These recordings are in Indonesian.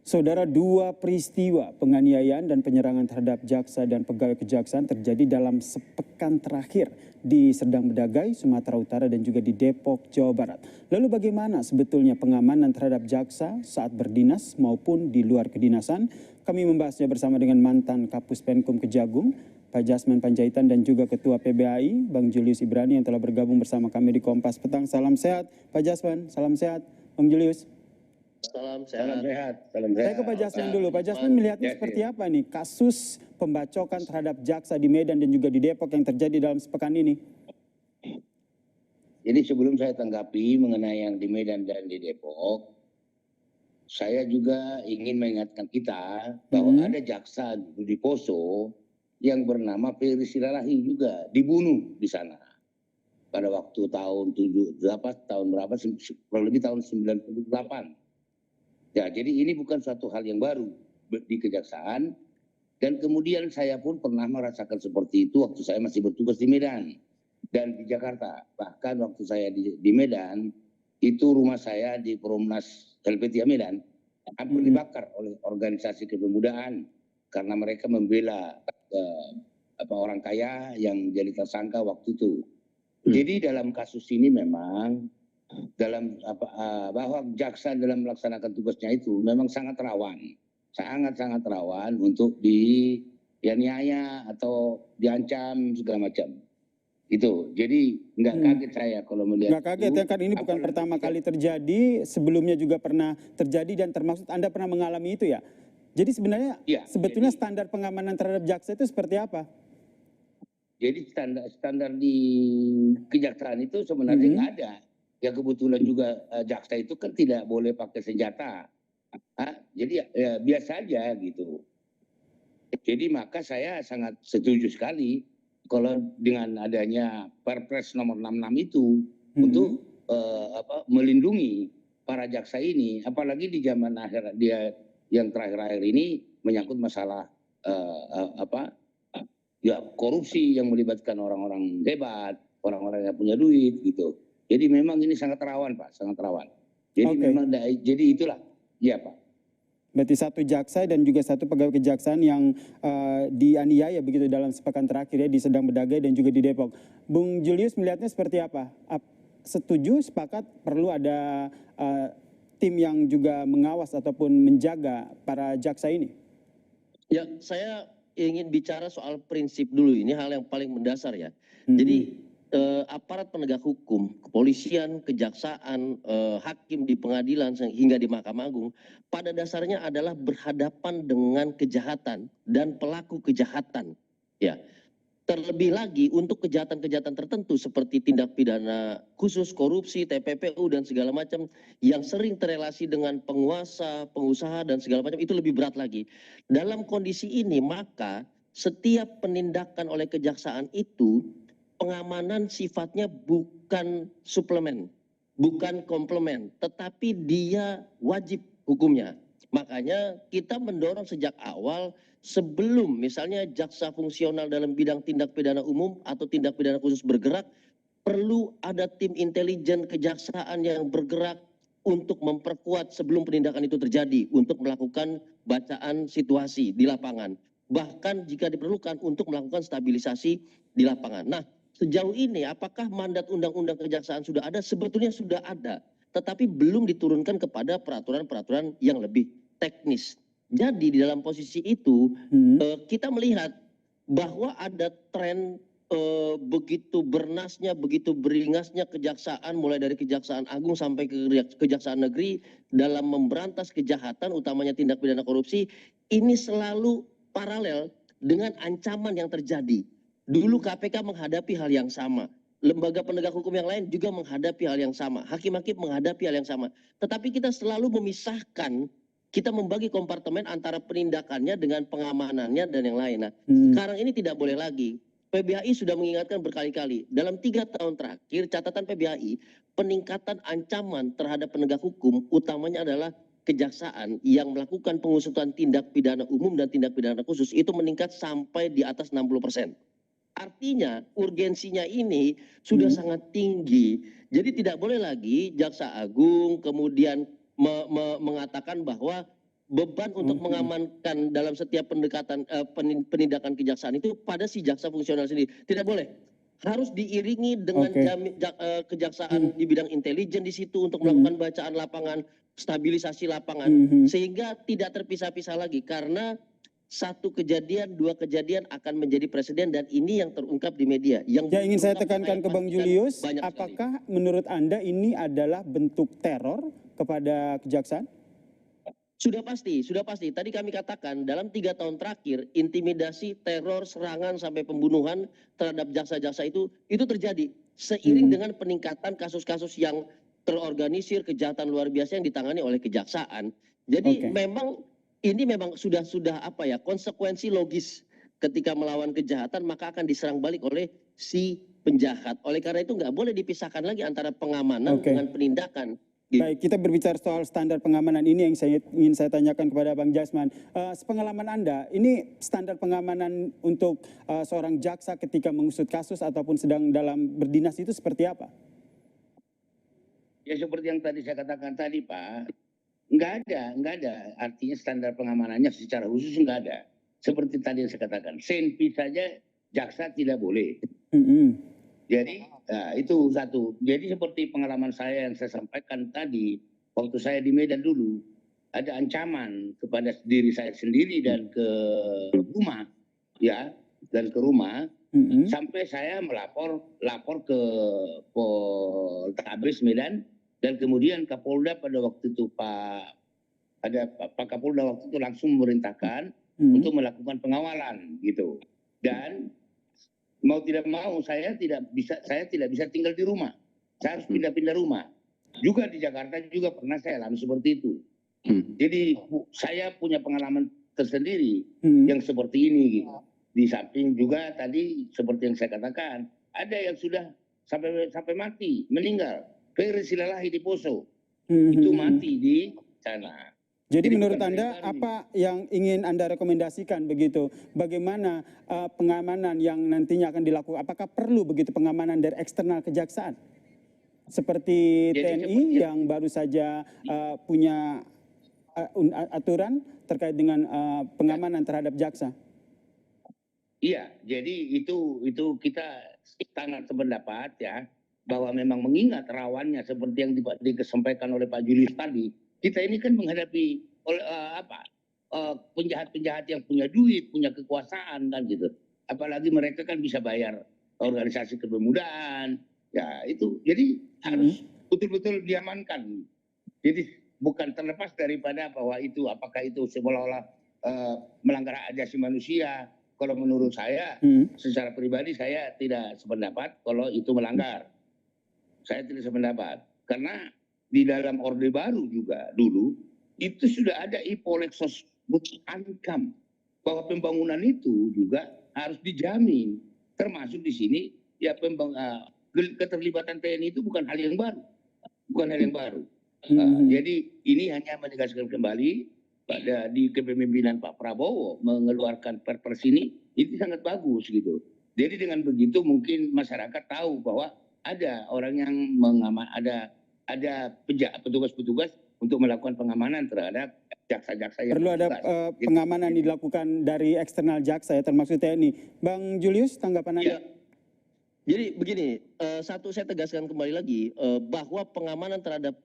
Saudara, dua peristiwa penganiayaan dan penyerangan terhadap jaksa dan pegawai kejaksaan terjadi dalam sepekan terakhir di Serdang Bedagai, Sumatera Utara dan juga di Depok, Jawa Barat. Lalu bagaimana sebetulnya pengamanan terhadap jaksa saat berdinas maupun di luar kedinasan? Kami membahasnya bersama dengan mantan Kapus Penkum Kejagung, Pak Jasman Panjaitan, dan juga Ketua PBAI, Bang Julius Ibrani yang telah bergabung bersama kami di Kompas Petang. Salam sehat Pak Jasman, salam sehat Bang Julius. Salam Salam sehat. sehat. Salam sehat. Saya ke Pak Jasman dulu. Pak Jasman melihatnya seperti apa nih kasus pembacokan terhadap jaksa di Medan dan juga di Depok yang terjadi dalam sepekan ini? Jadi sebelum saya tanggapi mengenai yang di Medan dan di Depok, saya juga ingin mengingatkan kita bahwa ada jaksa di Poso yang bernama Ferry Silalahi juga dibunuh di sana pada waktu tahun 78, tahun berapa, kurang lebih tahun 98. Ya, jadi ini bukan suatu hal yang baru di kejaksaan, dan kemudian saya pun pernah merasakan seperti itu waktu saya masih bertugas di Medan dan di Jakarta. Bahkan waktu saya di Medan, itu rumah saya di Perumnas LPTA Medan hampir dibakar oleh organisasi kepemudaan karena mereka membela orang kaya yang jadi tersangka waktu itu. Jadi dalam kasus ini memang bahwa jaksa dalam melaksanakan tugasnya itu memang sangat rawan untuk dianiaya atau diancam segala macam. Itu jadi nggak kaget saya kalau melihat. Nggak kaget ya, kan ini bukan pertama kali terjadi, sebelumnya juga pernah terjadi dan termasuk Anda pernah mengalami itu ya. Jadi sebenarnya sebetulnya standar pengamanan terhadap jaksa itu seperti apa? Jadi standar di kejaksaan itu sebenarnya nggak ada. Ya kebetulan juga jaksa itu kan tidak boleh pakai senjata. Jadi ya, biasa aja gitu. Jadi maka saya sangat setuju sekali kalau dengan adanya Perpres nomor 66 itu untuk melindungi para jaksa ini, apalagi di zaman akhir dia yang terakhir-akhir ini menyangkut masalah korupsi yang melibatkan orang-orang hebat, orang-orang yang punya duit gitu. Jadi memang ini sangat rawan Pak, sangat rawan. Jadi memang jadi itulah, ya Pak. Berarti satu jaksa dan juga satu pegawai kejaksaan yang dianiaya begitu dalam sepekan terakhir ya di Serdang Bedagai dan juga di Depok. Bung Julius melihatnya seperti apa? Setuju, sepakat perlu ada tim yang juga mengawas ataupun menjaga para jaksa ini? Ya, saya ingin bicara soal prinsip dulu. Ini hal yang paling mendasar ya. Jadi aparat penegak hukum, kepolisian, kejaksaan, hakim di pengadilan hingga di Mahkamah Agung pada dasarnya adalah berhadapan dengan kejahatan dan pelaku kejahatan. Ya. Terlebih lagi untuk kejahatan-kejahatan tertentu seperti tindak pidana khusus, korupsi, TPPU dan segala macam yang sering terrelasi dengan penguasa, pengusaha dan segala macam itu lebih berat lagi. Dalam kondisi ini maka setiap penindakan oleh kejaksaan itu pengamanan sifatnya bukan suplemen, bukan komplement, tetapi dia wajib hukumnya. Makanya kita mendorong sejak awal sebelum misalnya jaksa fungsional dalam bidang tindak pidana umum atau tindak pidana khusus bergerak, perlu ada tim intelijen kejaksaan yang bergerak untuk memperkuat sebelum penindakan itu terjadi, untuk melakukan bacaan situasi di lapangan. Bahkan jika diperlukan untuk melakukan stabilisasi di lapangan. Nah, sejauh ini apakah mandat undang-undang kejaksaan sudah ada? Sebetulnya sudah ada, tetapi belum diturunkan kepada peraturan-peraturan yang lebih teknis. Jadi di dalam posisi itu kita melihat bahwa ada tren begitu bernasnya, begitu beringasnya kejaksaan mulai dari Kejaksaan Agung sampai ke Kejaksaan Negeri dalam memberantas kejahatan utamanya tindak pidana korupsi ini selalu paralel dengan ancaman yang terjadi. Dulu KPK menghadapi hal yang sama. Lembaga penegak hukum yang lain juga menghadapi hal yang sama. Hakim-hakim menghadapi hal yang sama. Tetapi kita selalu memisahkan, kita membagi kompartemen antara penindakannya dengan pengamanannya dan yang lain. Nah, sekarang ini tidak boleh lagi. PBAI sudah mengingatkan berkali-kali. Dalam 3 tahun terakhir, catatan PBAI, peningkatan ancaman terhadap penegak hukum utamanya adalah kejaksaan yang melakukan pengusutan tindak pidana umum dan tindak pidana khusus itu meningkat sampai di atas 60%. Artinya urgensinya ini sudah sangat tinggi. Jadi tidak boleh lagi Jaksa Agung kemudian mengatakan bahwa beban untuk mengamankan dalam setiap pendekatan penindakan kejaksaan itu pada si jaksa fungsional sendiri. Tidak boleh. Harus diiringi dengan kejaksaan di bidang intelijen di situ untuk melakukan bacaan lapangan, stabilisasi lapangan, sehingga tidak terpisah-pisah lagi karena satu kejadian, dua kejadian akan menjadi presiden dan ini yang terungkap di media. Yang ingin saya tekankan ke Bang Julius, banyak apakah menurut Anda ini adalah bentuk teror kepada kejaksaan? Sudah pasti, sudah pasti. Tadi kami katakan dalam 3 tahun terakhir intimidasi, teror, serangan sampai pembunuhan terhadap jaksa-jaksa itu terjadi seiring dengan peningkatan kasus-kasus yang terorganisir, kejahatan luar biasa yang ditangani oleh kejaksaan. Jadi memang ini memang sudah apa ya, konsekuensi logis ketika melawan kejahatan maka akan diserang balik oleh si penjahat. Oleh karena itu nggak boleh dipisahkan lagi antara pengamanan dengan penindakan. Baik, kita berbicara soal standar pengamanan ini yang ingin saya tanyakan kepada Bang Jasman. Sepengalaman Anda, ini standar pengamanan untuk seorang jaksa ketika mengusut kasus ataupun sedang dalam berdinas itu seperti apa? Ya seperti yang tadi saya katakan tadi Pak, nggak ada. Artinya standar pengamanannya secara khusus nggak ada. Seperti tadi yang saya katakan, senpi saja jaksa tidak boleh. Jadi itu satu. Jadi seperti pengalaman saya yang saya sampaikan tadi, waktu saya di Medan dulu, ada ancaman kepada diri saya sendiri dan ke rumah, ya, dan ke rumah, sampai saya lapor ke Poltabes Medan dan kemudian Kapolda pada waktu itu Pak Kapolda waktu itu langsung memerintahkan untuk melakukan pengawalan gitu. Dan mau tidak mau saya tidak bisa tinggal di rumah. Saya harus pindah-pindah rumah. Juga di Jakarta juga pernah saya alami seperti itu. Jadi saya punya pengalaman tersendiri yang seperti ini gitu. Di samping juga tadi seperti yang saya katakan, ada yang sudah sampai mati, meninggal. Silalahi di Poso. Itu mati di sana. Jadi menurut Anda apa yang ingin Anda rekomendasikan begitu? Bagaimana pengamanan yang nantinya akan dilakukan? Apakah perlu begitu pengamanan dari eksternal kejaksaan? Seperti TNI yang baru saja punya aturan terkait dengan pengamanan terhadap jaksa. Iya, jadi itu kita sangat sependapat ya bahwa memang mengingat rawannya seperti yang disampaikan oleh Pak Julius tadi. Kita ini kan menghadapi penjahat-penjahat yang punya duit, punya kekuasaan kan gitu. Apalagi mereka kan bisa bayar organisasi kepemudaan, ya itu. Jadi harus betul-betul diamankan. Jadi bukan terlepas daripada bahwa itu apakah itu seolah-olah melanggar hak asasi manusia. Kalau menurut saya, secara pribadi saya tidak sependapat kalau itu melanggar. Saya tidak sependapat karena di dalam Orde Baru juga dulu itu sudah ada Ipolexos ankam bahwa pembangunan itu juga harus dijamin, termasuk di sini ya keterlibatan TNI itu bukan hal yang baru, jadi ini hanya menegaskan kembali pada di kepemimpinan Pak Prabowo mengeluarkan perpres ini itu sangat bagus gitu. Jadi dengan begitu mungkin masyarakat tahu bahwa ada orang yang ada petugas-petugas untuk melakukan pengamanan terhadap jaksa-jaksa yang perlu ada pengamanan dilakukan dari eksternal jaksa ya termasuk TNI. Bang Julius, tanggapan Anda? Ya. Jadi begini, satu saya tegaskan kembali lagi bahwa pengamanan terhadap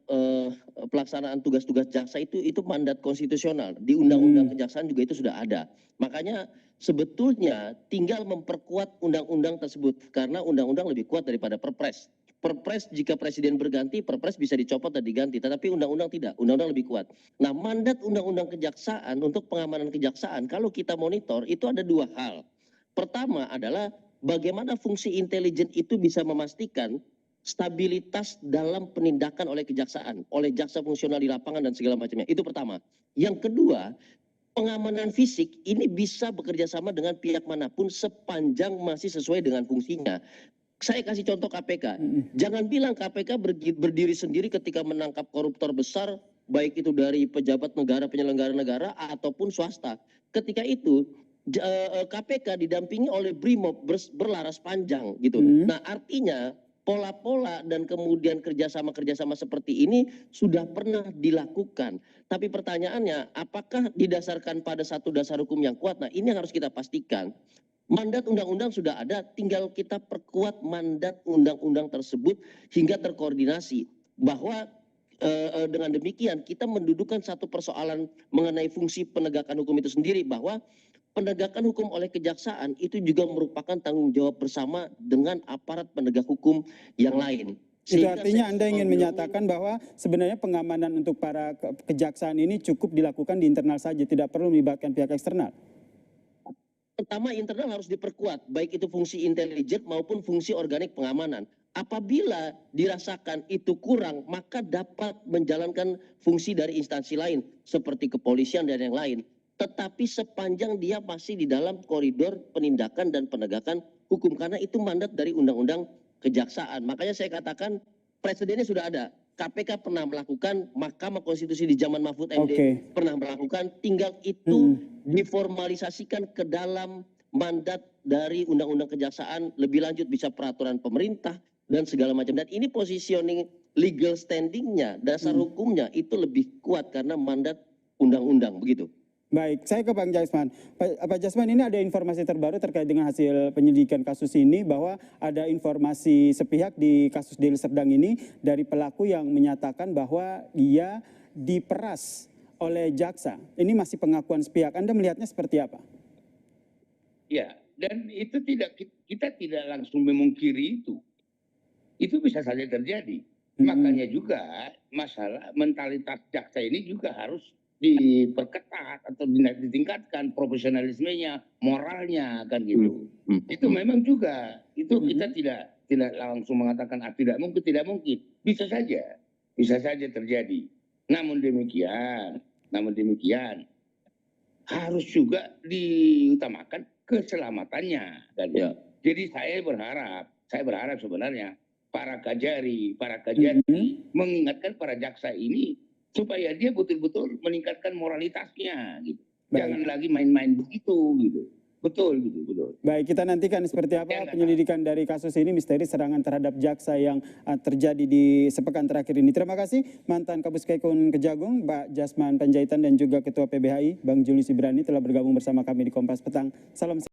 pelaksanaan tugas-tugas jaksa itu mandat konstitusional. Di Undang-Undang Kejaksaan juga itu sudah ada. Makanya sebetulnya tinggal memperkuat undang-undang tersebut karena undang-undang lebih kuat daripada perpres. Perpres jika presiden berganti, perpres bisa dicopot dan diganti, tetapi undang-undang tidak, undang-undang lebih kuat. Nah, mandat undang-undang kejaksaan untuk pengamanan kejaksaan, kalau kita monitor itu ada 2 hal. Pertama adalah bagaimana fungsi intelijen itu bisa memastikan stabilitas dalam penindakan oleh kejaksaan, oleh jaksa fungsional di lapangan dan segala macamnya. Itu pertama. Yang kedua, pengamanan fisik ini bisa bekerja sama dengan pihak manapun sepanjang masih sesuai dengan fungsinya. Saya kasih contoh KPK. Jangan bilang KPK berdiri sendiri ketika menangkap koruptor besar, baik itu dari pejabat negara, penyelenggara negara, ataupun swasta. Ketika itu, KPK didampingi oleh BRIMOB berlaras panjang gitu. Nah artinya pola-pola dan kemudian kerjasama-kerjasama seperti ini sudah pernah dilakukan. Tapi pertanyaannya, apakah didasarkan pada satu dasar hukum yang kuat? Nah, ini yang harus kita pastikan. Mandat undang-undang sudah ada, tinggal kita perkuat mandat undang-undang tersebut hingga terkoordinasi. Bahwa dengan demikian kita mendudukan satu persoalan mengenai fungsi penegakan hukum itu sendiri, bahwa penegakan hukum oleh kejaksaan itu juga merupakan tanggung jawab bersama dengan aparat penegak hukum yang lain. Itu artinya Anda ingin menyatakan bahwa sebenarnya pengamanan untuk para kejaksaan ini cukup dilakukan di internal saja, tidak perlu melibatkan pihak eksternal? Pertama, internal harus diperkuat, baik itu fungsi intelijen maupun fungsi organik pengamanan. Apabila dirasakan itu kurang, maka dapat menjalankan fungsi dari instansi lain seperti kepolisian dan yang lain. Tetapi sepanjang dia masih di dalam koridor penindakan dan penegakan hukum, karena itu mandat dari undang-undang kejaksaan. Makanya saya katakan presidennya sudah ada. KPK pernah melakukan, Mahkamah Konstitusi di zaman Mahfud MD pernah melakukan, tinggal itu diformalisasikan ke dalam mandat dari undang-undang kejaksaan, lebih lanjut bisa peraturan pemerintah dan segala macam. Dan ini positioning legal standingnya, dasar hukumnya itu lebih kuat karena mandat undang-undang, begitu. Baik, saya ke Bang Jasman. Pak Jasman, ini ada informasi terbaru terkait dengan hasil penyelidikan kasus ini, bahwa ada informasi sepihak di kasus Deli Serdang ini dari pelaku yang menyatakan bahwa dia diperas oleh jaksa. Ini masih pengakuan sepihak. Anda melihatnya seperti apa? Ya, dan itu kita tidak langsung memungkiri itu. Itu bisa saja terjadi. Makanya juga masalah mentalitas jaksa ini juga harus diperketat atau ditingkatkan profesionalismenya, moralnya, kan gitu. Itu memang juga, itu kita tidak langsung mengatakan tidak mungkin, bisa saja terjadi. Namun demikian harus juga diutamakan keselamatannya, kan. Jadi saya berharap sebenarnya para kajari mengingatkan para jaksa ini supaya dia betul-betul meningkatkan moralitasnya, gitu. Jangan lagi main-main begitu, gitu. Betul. Baik, kita nantikan seperti apa penyelidikan dari kasus ini, misteri serangan terhadap jaksa yang terjadi di sepekan terakhir ini. Terima kasih mantan Kapus Kekun Kejagung, Pak Jasman Panjaitan, dan juga Ketua PBHI, Bang Julius Ibrani, telah bergabung bersama kami di Kompas Petang. Salam.